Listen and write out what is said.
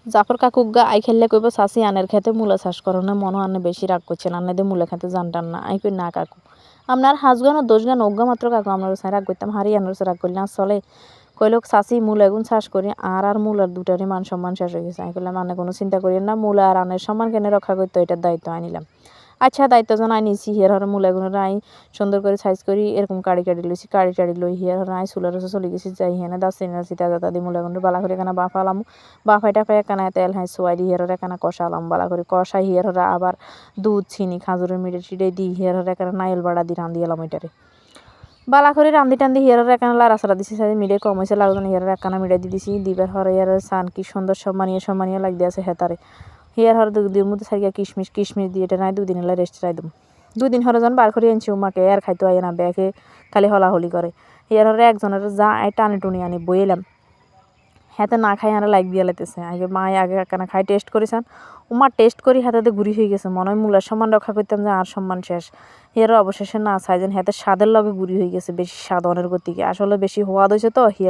জাফর কাকুক গা আই খেললে কইব চাচি আনের খেতে মূলা চাষ করো না মনে আনে বেশি রাগ করছেন আনে দিয়ে মূলা খেতে জানটান না আই কই না কাকু আপনার হাঁসগান ও দোষগান অজ্ঞা মাত্র কাকু আপনার সাথে রাগ করতাম হারিয়ে আনার রাগ করলে না চলে কইলোক চাচি মূলা এগুন চাষ করি আর মূলার দুটারই মান সম্মান শেষ হয়ে গেছে আমি কইলাম মানে কোনো চিন্তা করিয়েন না মূলা আর আনের সম্মান কেন রক্ষা করতে এটার দায়িত্ব আনিলাম আচ্ছা দায়িত্ব জন আই নিছি হিয়ার হরে মূলাগুলো আই সুন্দর করে সাইজ করি এরকম কাড়ি লইছি কাড়ি লই হিয়ার হরে আই চুলার চলে গেছি যাই হেনে দাসিনা সিতা দাতা দি মূলাগুলো বালা করে এখানে বাফালাম বাফাইটা পাই এখানে তেল হাই সোয়াই দি হিয়ার হরে এখানে কষালাম বালা করে কষাই হিয়ার হরে আবার দুধ চিনি খাজুরের মিঠে টিটে দি হিয়ার হরে এখানে নাইল বাড়া দি রান্ধি এলাম ওইটারে বালা করে রান্ধি টান্ধি হিয়ারের এখানে লাড়াচাড়া দিছি সাথে মিলে কম হয়েছে লাড়ানো হিয়ারের এখানে মিলে দিয়ে দিছি দিবার হরে হিয়ারের সান কি সুন্দর সম্মানীয় লাগতে আছে হেতারে হিয়ার হরে দুদিনের মধ্যে সারিয়া কিশমিশ দিয়ে এটা নাই দুদিন হলে রেস্ট রাই দেবো দুদিন হরে যখন বার করে আনছি উমাকে আর খাইতে হয় না ব্যাগে খালি হলাহলি করে হিয়ার হরে একজনের যা টানে টুনি আনি বইলাম হাতে না খাই আর লাইক দিয়ে লাইতেছে আগে মায় আগে একখানা খাই টেস্ট করেছেন উমা টেস্ট করি হাতে ঘুরি হয়ে গেছে মনে হয় মূলার সম্মান রক্ষা করতাম যে আর সম্মান শেষ হিয়ার অবশেষে না চাইছেন হাতে স্বাদের লগে ঘুরি হয়ে গেছে বেশি স্বাদ অনের গতিকে আসলে বেশি হওয়া হয়েছে তো হিয়ার